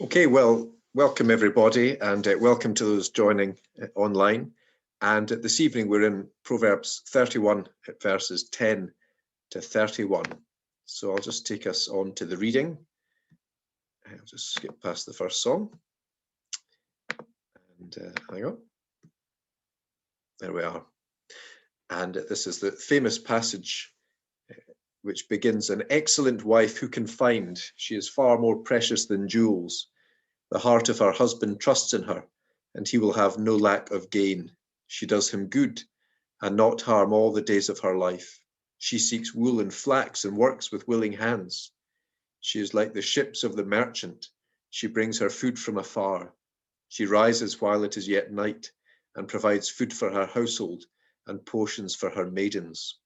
Okay, well, welcome everybody, and welcome to those joining online. And this evening we're in Proverbs 31, verses 10 to 31. So I'll just take us on to the reading. I'll just skip past the first song. And hang on. There we are. And this is the famous passage which begins, "An excellent wife who can find? She is far more precious than jewels. The heart of her husband trusts in her, and he will have no lack of gain. She does him good and not harm all the days of her life. She seeks wool and flax and works with willing hands. She is like the ships of the merchant. She brings her food from afar. She rises while it is yet night and provides food for her household and portions for her maidens.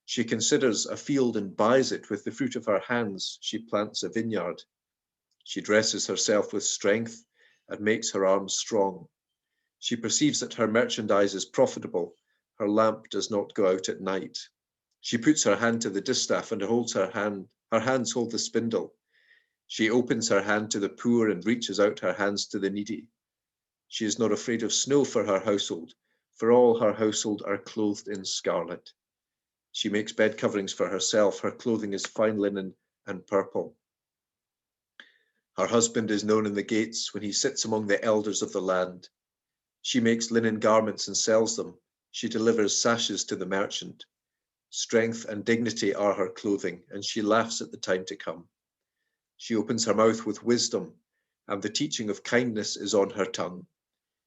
She considers a field and buys it. With the fruit of her hands she plants a vineyard. She dresses herself with strength and makes her arms strong. She perceives that her merchandise is profitable. Her lamp does not go out at night. She puts her hand to the distaff and holds her hands hold the spindle. She opens her hand to the poor and reaches out her hands to the needy. She is not afraid of snow for her household, for all her household are clothed in scarlet. She makes bed coverings for herself. Her clothing is fine linen and purple. Her husband is known in the gates when he sits among the elders of the land. She makes linen garments and sells them. She delivers sashes to the merchant. Strength and dignity are her clothing, and she laughs at the time to come. She opens her mouth with wisdom, and the teaching of kindness is on her tongue.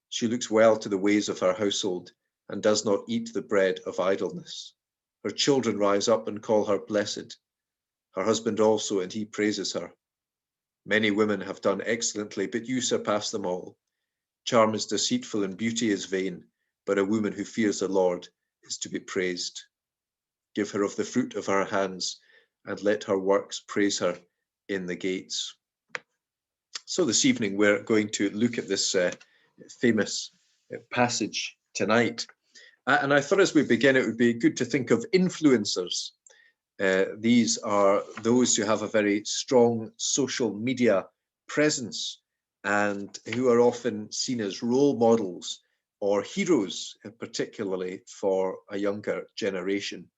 She looks well to the ways of her household and does not eat the bread of idleness. Her children rise up and call her blessed. Her husband also, and he praises her. Many women have done excellently, but you surpass them all. Charm is deceitful and beauty is vain, but a woman who fears the Lord is to be praised. Give her of the fruit of her hands, and let her works praise her in the gates." So this evening we're going to look at this famous passage tonight. And I thought as we begin, it would be good to think of influencers. These are those who have a very strong social media presence and who are often seen as role models or heroes, particularly for a younger generation.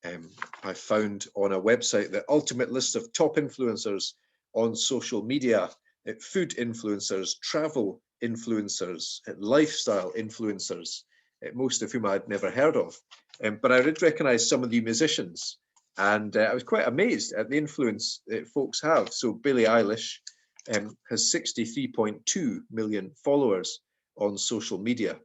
I found on a website the ultimate list of top influencers on social media: food influencers, travel influencers, lifestyle influencers, most of whom I'd never heard of. But I did recognize some of the musicians, and I was quite amazed at the influence folks have. So Billie Eilish has 63.2 million followers on social media.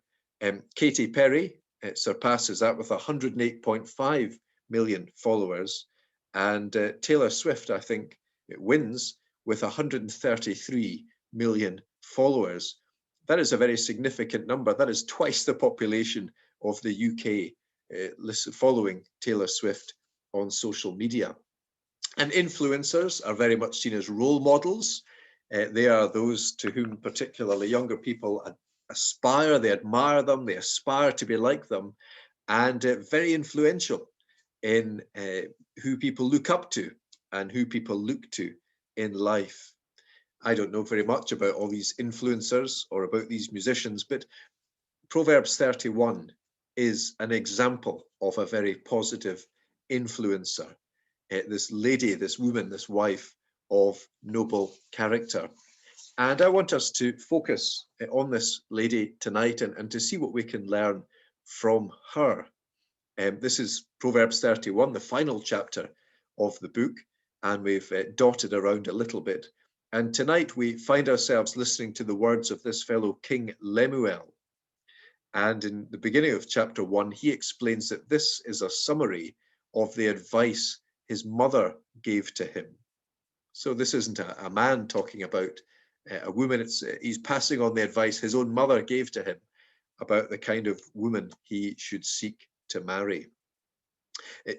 Katy Perry surpasses that with 108.5 million followers. And Taylor Swift, I think, it wins with 133 million followers. That is a very significant number. That is twice the population of the UK following Taylor Swift on social media. And influencers are very much seen as role models. They are those to whom particularly younger people aspire, they admire them, they aspire to be like them, and very influential in who people look up to and who people look to in life. I don't know very much about all these influencers or about these musicians, but Proverbs 31 is an example of a very positive influencer. This lady, this woman, this wife of noble character. And I want us to focus on this lady tonight and to see what we can learn from her. This is Proverbs 31, the final chapter of the book, and we've dotted around a little bit. And tonight we find ourselves listening to the words of this fellow King Lemuel. And in the beginning of chapter 1, he explains that this is a summary of the advice his mother gave to him. So this isn't a man talking about a woman. He's passing on the advice his own mother gave to him about the kind of woman he should seek to marry.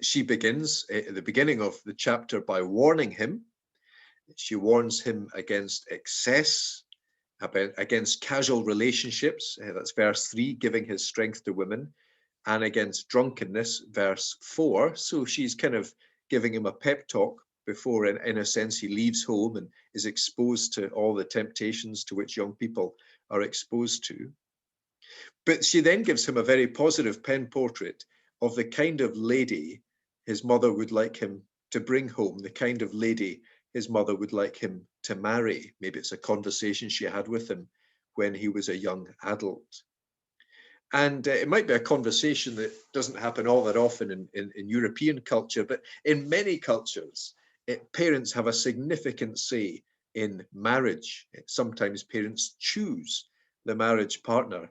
She begins at the beginning of the chapter by warning him. She warns him against excess, against casual relationships, that's verse 3, giving his strength to women, and against drunkenness, verse 4. So she's kind of giving him a pep talk before, in a sense, he leaves home and is exposed to all the temptations to which young people are exposed to. But she then gives him a very positive pen portrait of the kind of lady his mother would like him to bring home, the kind of lady his mother would like him to marry. Maybe it's a conversation she had with him when he was a young adult. And it might be a conversation that doesn't happen all that often in European culture, but in many cultures, parents have a significant say in marriage. Sometimes parents choose the marriage partner,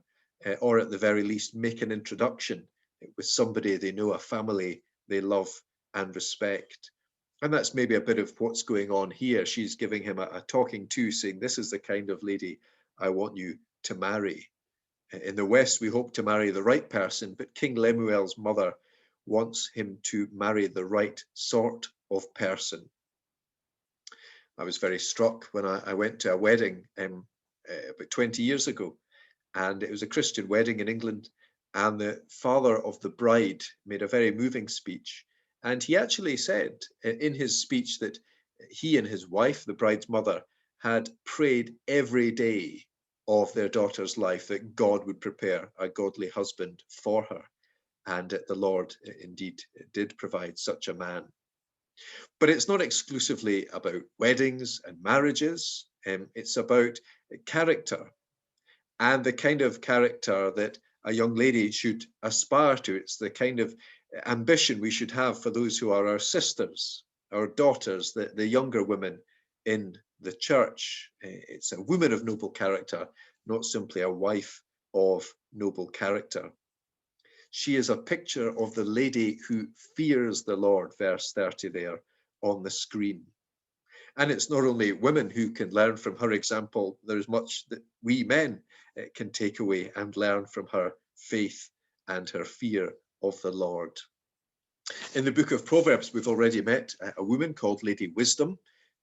or at the very least, make an introduction with somebody they know, a family they love and respect. And that's maybe a bit of what's going on here. She's giving him a talking to, saying, this is the kind of lady I want you to marry. In the West, we hope to marry the right person, but King Lemuel's mother wants him to marry the right sort of person. I was very struck when I went to a wedding about 20 years ago, and it was a Christian wedding in England, and the father of the bride made a very moving speech. And he actually said in his speech that he and his wife, the bride's mother, had prayed every day of their daughter's life that God would prepare a godly husband for her. And the Lord indeed did provide such a man. But it's not exclusively about weddings and marriages. It's about character, and the kind of character that a young lady should aspire to. It's the kind of ambition we should have for those who are our sisters, our daughters, the younger women in the church. It's a woman of noble character, not simply a wife of noble character. She is a picture of the lady who fears the Lord, verse 30 there on the screen. And it's not only women who can learn from her example, there's much that we men can take away and learn from her faith and her fear of the Lord. In the book of Proverbs, we've already met a woman called Lady Wisdom,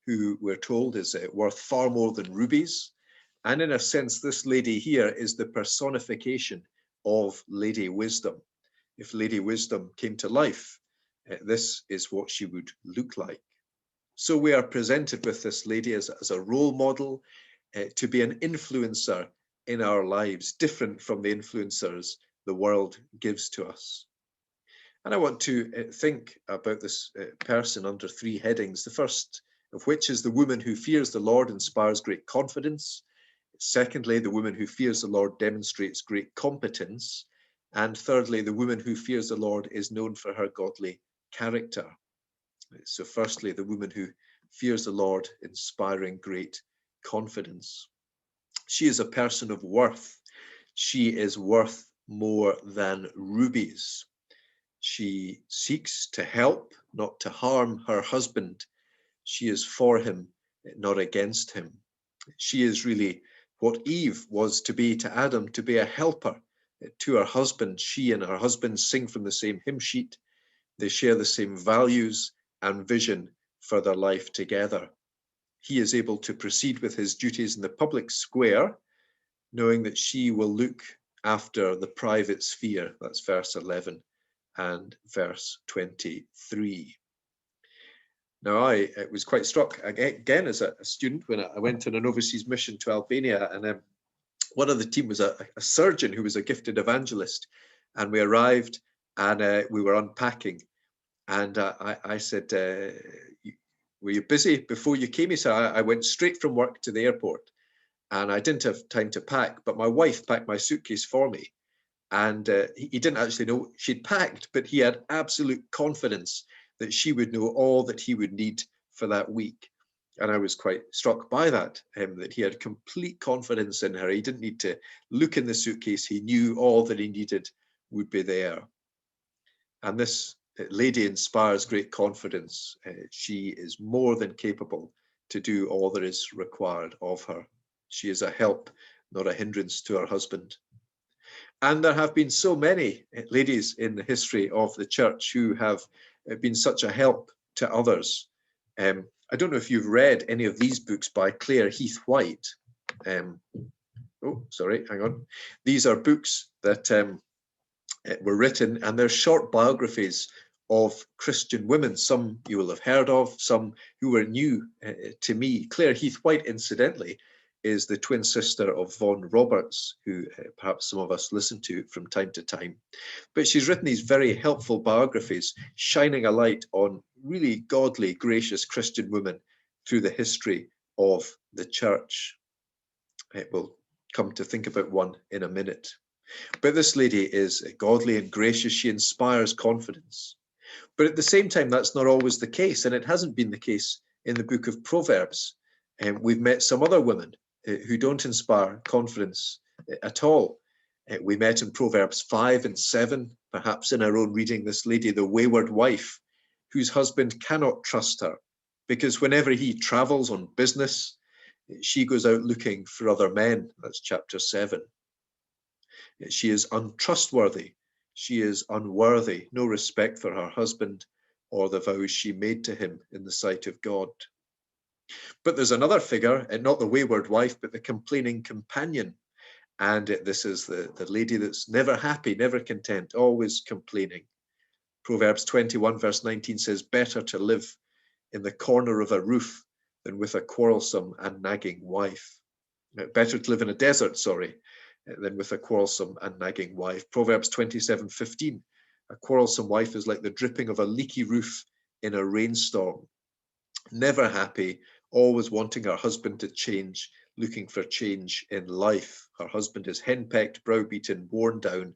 who we're told is worth far more than rubies. And in a sense, this lady here is the personification of Lady Wisdom. If Lady Wisdom came to life, this is what she would look like. So we are presented with this lady as a role model, to be an influencer in our lives, different from the influencers the world gives to us. And I want to think about this person under three headings. The first of which is the woman who fears the Lord inspires great confidence. Secondly, the woman who fears the Lord demonstrates great competence. And thirdly, the woman who fears the Lord is known for her godly character. So firstly, the woman who fears the Lord inspiring great confidence. She is a person of worth. She is worth more than rubies. She seeks to help, not to harm her husband. She is for him, not against him. She is really what Eve was to be to Adam, to be a helper to her husband. She and her husband sing from the same hymn sheet. They share the same values and vision for their life together. He is able to proceed with his duties in the public square, knowing that she will look after the private sphere. That's verse 11 and verse 23. Now, I was quite struck again as a student when I went on an overseas mission to Albania, and one of the team was a surgeon who was a gifted evangelist, and we arrived and we were unpacking, and I said, were you busy before you came? He said, I went straight from work to the airport and I didn't have time to pack, but my wife packed my suitcase for me. And he didn't actually know she'd packed, but he had absolute confidence that she would know all that he would need for that week. And I was quite struck by that, that he had complete confidence in her. He didn't need to look in the suitcase. He knew all that he needed would be there. And this lady inspires great confidence. She is more than capable to do all that is required of her. She is a help, not a hindrance to her husband. And there have been so many ladies in the history of the church who have been such a help to others. I don't know if you've read any of these books by Claire Heath White. Oh, sorry, hang on. These are books that were written, and they're short biographies of Christian women. Some you will have heard of, some who were new to me. Claire Heath-White, incidentally, is the twin sister of Vaughan Roberts, who perhaps some of us listen to from time to time. But she's written these very helpful biographies, shining a light on really godly, gracious Christian women through the history of the church. We'll come to think about one in a minute. But this lady is godly and gracious. She inspires confidence. But at the same time, that's not always the case, and it hasn't been the case in the book of Proverbs. We've met some other women who don't inspire confidence at all. We met in Proverbs 5 and 7, perhaps in our own reading, this lady, the wayward wife, whose husband cannot trust her, because whenever he travels on business, she goes out looking for other men. That's chapter 7. She is untrustworthy. She is unworthy, no respect for her husband or the vows she made to him in the sight of God. But there's another figure, and not the wayward wife, but the complaining companion. And this is the lady that's never happy, never content, always complaining. Proverbs 21 verse 19 says, better to live in the corner of a roof than with a quarrelsome and nagging wife. Better to live in a desert, than with a quarrelsome and nagging wife. Proverbs 27:15, a quarrelsome wife is like the dripping of a leaky roof in a rainstorm. Never happy, always wanting her husband to change, looking for change in life. Her husband is henpecked, browbeaten, worn down,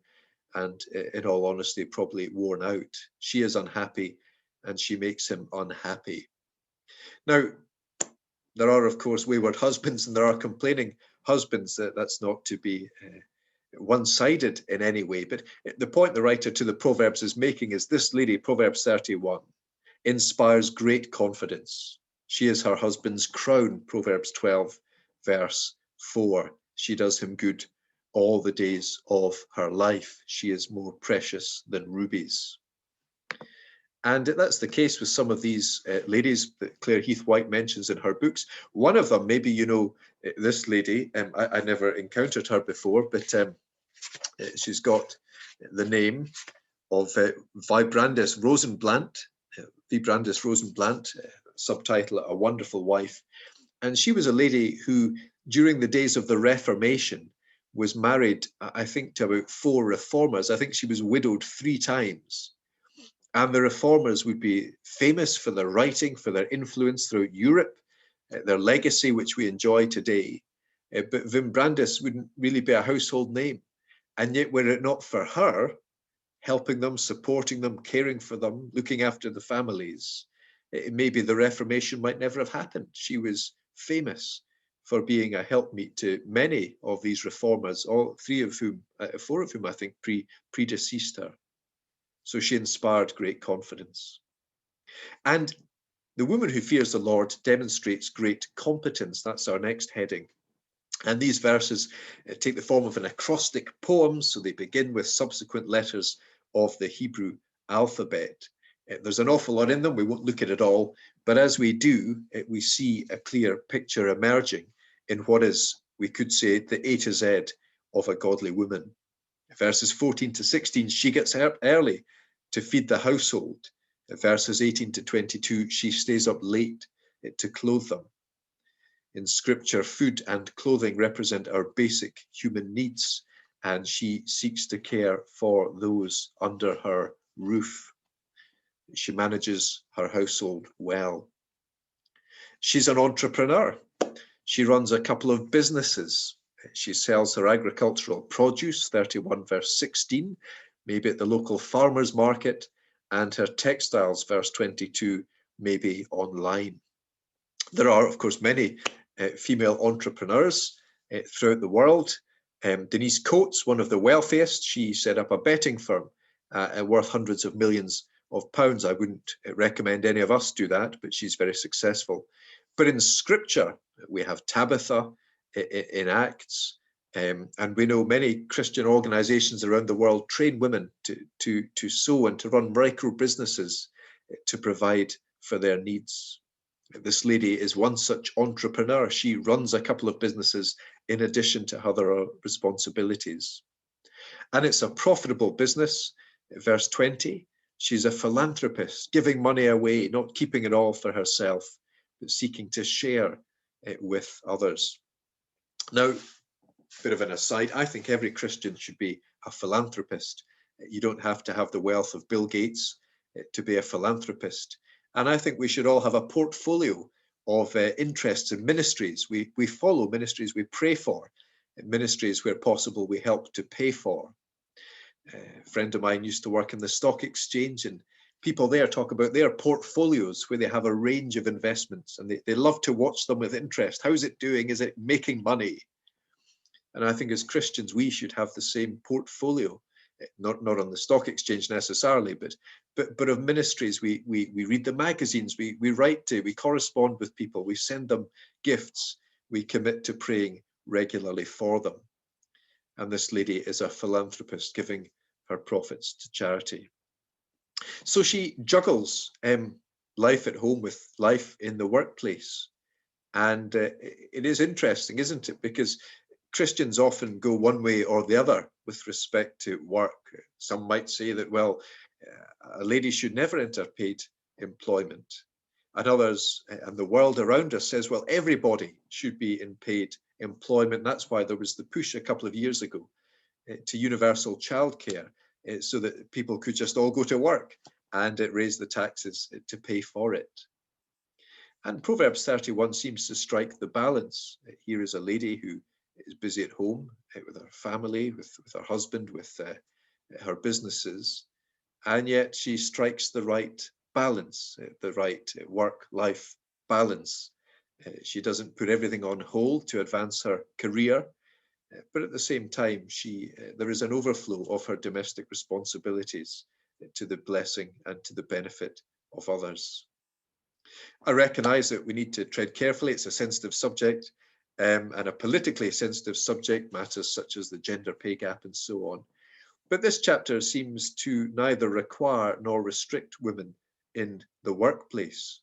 and in all honesty, probably worn out. She is unhappy, and she makes him unhappy. Now, there are, of course, wayward husbands, and there are complaining husbands. That's not to be one-sided in any way. But the point the writer to the Proverbs is making is this lady, Proverbs 31, inspires great confidence. She is her husband's crown, Proverbs 12, verse 4. She does him good all the days of her life. She is more precious than rubies. And that's the case with some of these ladies that Claire Heath-White mentions in her books. One of them, maybe you know this lady, I never encountered her before, but she's got the name of Vibrandis Rosenblant, subtitle, A Wonderful Wife. And she was a lady who, during the days of the Reformation, was married, I think, to about 4 reformers. I think she was widowed 3 times. And the reformers would be famous for their writing, for their influence throughout Europe, their legacy, which we enjoy today. But Wimbrandis wouldn't really be a household name. And yet, were it not for her, helping them, supporting them, caring for them, looking after the families, maybe the Reformation might never have happened. She was famous for being a helpmeet to many of these reformers, all 4 of whom I think predeceased her. So she inspired great confidence. And the woman who fears the Lord demonstrates great competence. That's our next heading. And these verses take the form of an acrostic poem, so they begin with subsequent letters of the Hebrew alphabet. There's an awful lot in them. We won't look at it all, but as we do, we see a clear picture emerging in what is, we could say, the A to Z of a godly woman. Verses 14 to 16, she gets up early to feed the household. Verses 18 to 22, she stays up late to clothe them. In Scripture, food and clothing represent our basic human needs, and she seeks to care for those under her roof. She manages her household well. She's an entrepreneur. She runs a couple of businesses. She sells her agricultural produce, 31 verse 16, maybe at the local farmer's market, and her textiles, verse 22, maybe online. There are, of course, many female entrepreneurs throughout the world. Denise Coates, one of the wealthiest, she set up a betting firm worth hundreds of millions of pounds. I wouldn't recommend any of us do that, but she's very successful. But in Scripture, we have Tabitha in Acts, and we know many Christian organizations around the world train women to sew and to run micro businesses to provide for their needs. This lady is one such entrepreneur. She runs a couple of businesses in addition to other responsibilities. And it's a profitable business. Verse 20, She's a philanthropist, giving money away, not keeping it all for herself, but seeking to share it with others. Now, bit of an aside, I think every Christian should be a philanthropist. You don't have to have the wealth of Bill Gates to be a philanthropist. And I think we should all have a portfolio of interests in ministries. We follow ministries we pray for, ministries where possible we help to pay for. A friend of mine used to work in the stock exchange, and people there talk about their portfolios where they have a range of investments, and they love to watch them with interest. How's it doing? Is it making money? And I think as Christians, we should have the same portfolio, not on the stock exchange necessarily, but of ministries. We read the magazines, we write to, we correspond with people, we send them gifts, we commit to praying regularly for them. And this lady is a philanthropist, giving her profits to charity. So she juggles life at home with life in the workplace. And it is interesting, isn't it? Because Christians often go one way or the other with respect to work. Some might say that, well, a lady should never enter paid employment. And others, and the world around us says, well, everybody should be in paid employment. That's why there was the push a couple of years ago to universal childcare, so that people could just all go to work and raise the taxes to pay for it. And Proverbs 31 seems to strike the balance. Here is a lady who is busy at home with her family, with her husband, with her businesses, and yet she strikes the right balance, the right work-life balance. She doesn't put everything on hold to advance her career, but at the same time, there is an overflow of her domestic responsibilities to the blessing and to the benefit of others. I recognise that we need to tread carefully. It's a sensitive subject, and a politically sensitive subject, matters such as the gender pay gap and so on. But this chapter seems to neither require nor restrict women in the workplace.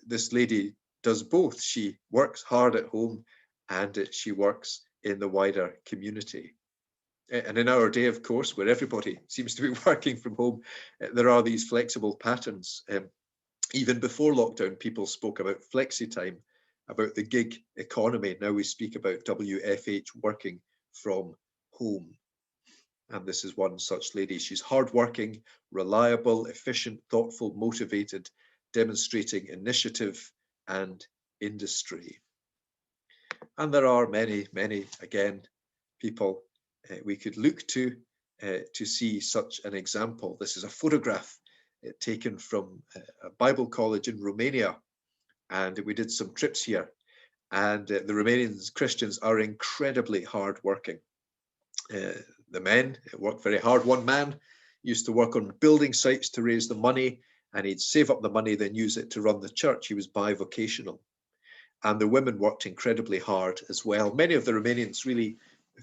This lady does both. She works hard at home and she works in the wider community. And in our day, of course, where everybody seems to be working from home, there are these flexible patterns. Even before lockdown, people spoke about flexi time, about the gig economy. Now we speak about WFH, working from home. And this is one such lady. She's hardworking, reliable, efficient, thoughtful, motivated, demonstrating initiative and industry. And there are many, many, again, people we could look to see such an example. This is a photograph taken from a Bible college in Romania. And we did some trips here. And the Romanian Christians are incredibly hardworking. The men work very hard. One man used to work on building sites to raise the money, and he'd save up the money, then use it to run the church. He was bivocational. And the women worked incredibly hard as well. Many of the Romanians really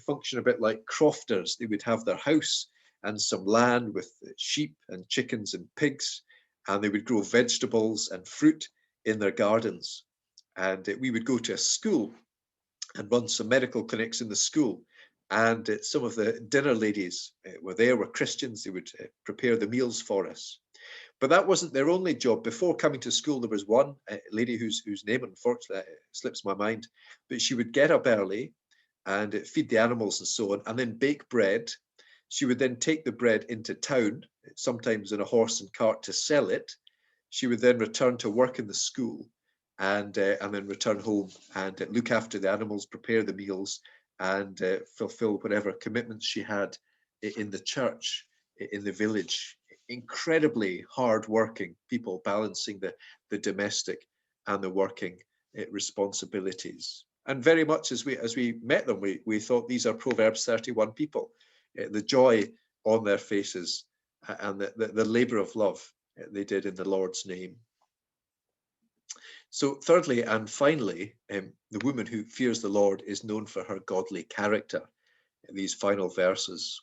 function a bit like crofters. They would have their house and some land with sheep and chickens and pigs, and they would grow vegetables and fruit in their gardens. And we would go to a school and run some medical clinics in the school. And some of the dinner ladies were Christians. They would prepare the meals for us. But that wasn't their only job. Before coming to school, there was one lady whose name unfortunately slips my mind, but she would get up early and feed the animals and so on, and then bake bread. She would then take the bread into town, sometimes in a horse and cart, to sell it. She would then return to work in the school, and then return home and look after the animals, prepare the meals, and fulfill whatever commitments she had in the church, in the village. Incredibly hard-working people, balancing the domestic and the working responsibilities. And very much as we met them, we thought these are Proverbs 31 people. The joy on their faces and the labor of love they did in the Lord's name. So thirdly and finally, the woman who fears the Lord is known for her godly character. These final verses.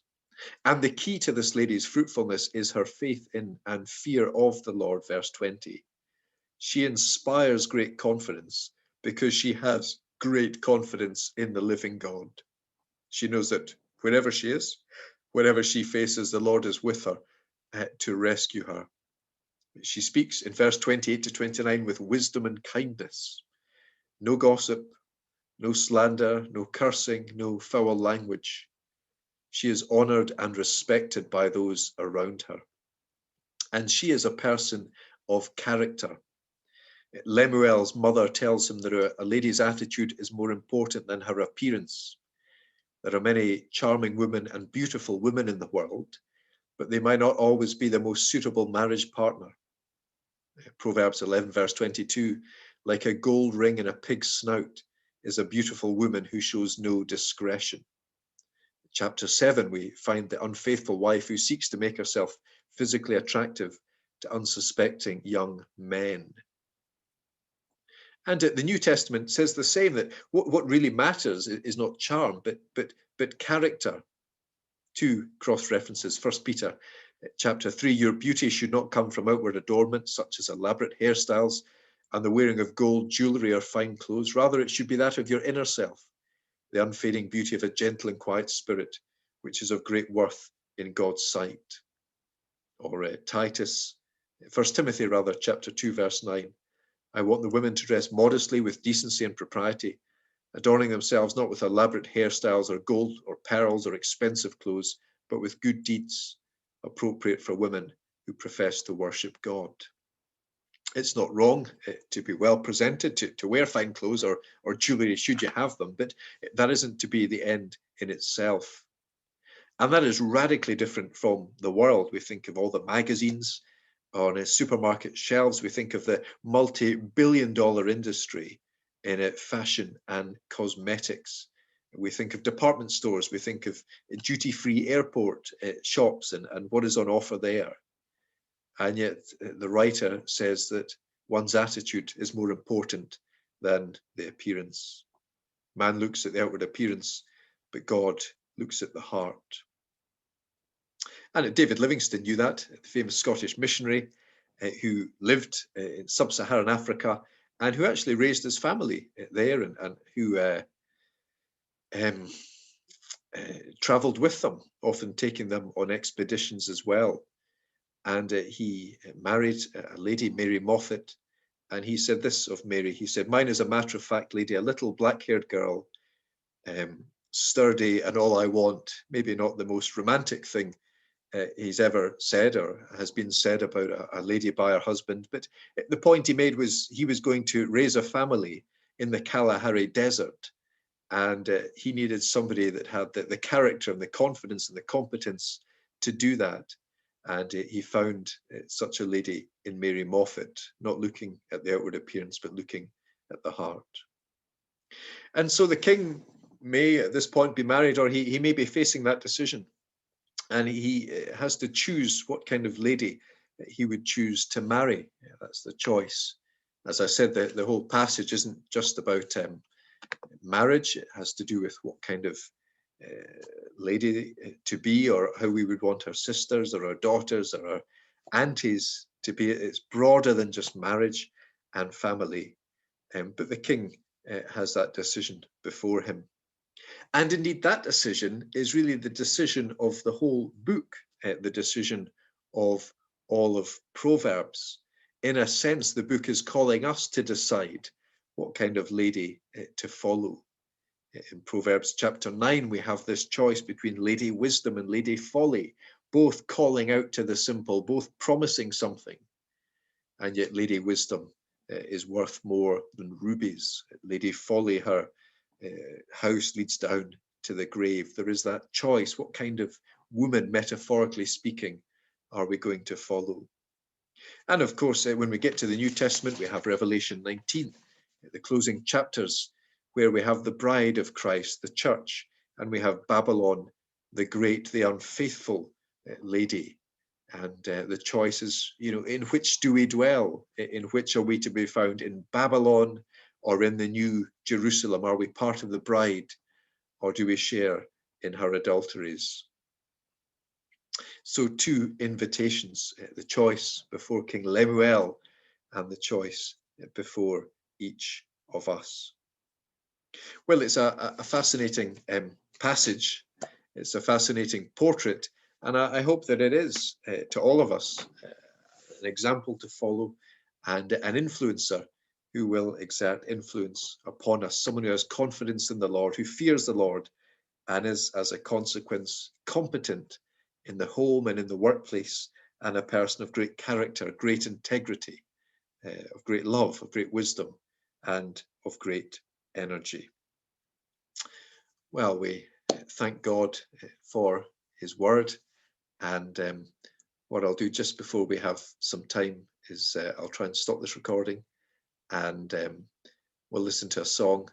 And the key to this lady's fruitfulness is her faith in and fear of the Lord, verse 20. She inspires great confidence because she has great confidence in the living God. She knows that wherever she is, wherever she faces, the Lord is with her to rescue her. She speaks in verse 28 to 29 with wisdom and kindness. No gossip, no slander, no cursing, no foul language. She is honored and respected by those around her. And she is a person of character. Lemuel's mother tells him that a lady's attitude is more important than her appearance. There are many charming women and beautiful women in the world, but they might not always be the most suitable marriage partner. Proverbs 11, verse 22, like a gold ring in a pig's snout is a beautiful woman who shows no discretion. Chapter 7, we find the unfaithful wife who seeks to make herself physically attractive to unsuspecting young men. And the New Testament says the same, that what really matters is not charm, but character. Two cross references. 1 Peter chapter 3, your beauty should not come from outward adornment, such as elaborate hairstyles and the wearing of gold jewelry or fine clothes. Rather, it should be that of your inner self, the unfading beauty of a gentle and quiet spirit, which is of great worth in God's sight. Or Titus, 1 Timothy rather, chapter 2, verse 9. I want the women to dress modestly with decency and propriety, adorning themselves not with elaborate hairstyles or gold or pearls or expensive clothes, but with good deeds appropriate for women who profess to worship God. It's not wrong to be well presented, to wear fine clothes or jewelry should you have them, but that isn't to be the end in itself. And that is radically different from the world. We think of all the magazines on supermarket shelves. We think of the multi-billion-dollar industry in fashion and cosmetics. We think of department stores. We think of duty-free airport shops and what is on offer there. And yet the writer says that one's attitude is more important than the appearance. Man looks at the outward appearance, but God looks at the heart. And David Livingstone knew that, the famous Scottish missionary who lived in sub-Saharan Africa and who actually raised his family there and who traveled with them, often taking them on expeditions as well. And he married a lady, Mary Moffat, and he said this of Mary. He said, mine is a matter-of-fact lady, a little black-haired girl, sturdy and all I want. Maybe not the most romantic thing he's ever said or has been said about a lady by her husband. But the point he made was he was going to raise a family in the Kalahari Desert. And he needed somebody that had the character and the confidence and the competence to do that. And he found such a lady in Mary Moffat, not looking at the outward appearance, but looking at the heart. And so the king may at this point be married, or he may be facing that decision. And he has to choose what kind of lady he would choose to marry. Yeah, that's the choice. As I said, the whole passage isn't just about marriage. It has to do with what kind of lady to be, or how we would want our sisters or our daughters or our aunties to be. It's broader than just marriage and family. But the king has that decision before him. And indeed, that decision is really the decision of the whole book, the decision of all of Proverbs. In a sense, the book is calling us to decide what kind of lady to follow. In Proverbs chapter 9, we have this choice between Lady Wisdom and Lady Folly, both calling out to the simple, both promising something. And yet Lady Wisdom is worth more than rubies. Lady Folly, her house leads down to the grave. There is that choice. What kind of woman, metaphorically speaking, are we going to follow? And of course, when we get to the New Testament, we have Revelation 19, the closing chapters, where we have the bride of Christ, the church, and we have Babylon, the great, the unfaithful lady. And the choice is, in which do we dwell? In which are we to be found? In Babylon or in the new Jerusalem? Are we part of the bride, or do we share in her adulteries? So two invitations, the choice before King Lemuel and the choice before each of us. Well, it's a fascinating passage. It's a fascinating portrait And I hope that it is to all of us an example to follow and an influencer who will exert influence upon us, someone who has confidence in the Lord, who fears the Lord, and is, as a consequence, competent in the home and in the workplace, and a person of great character, great integrity, of great love, of great wisdom, and of great energy. Well, we thank God for his word, and what I'll do just before we have some time is I'll try and stop this recording, and we'll listen to a song,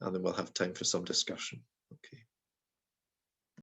and then we'll have time for some discussion. Okay.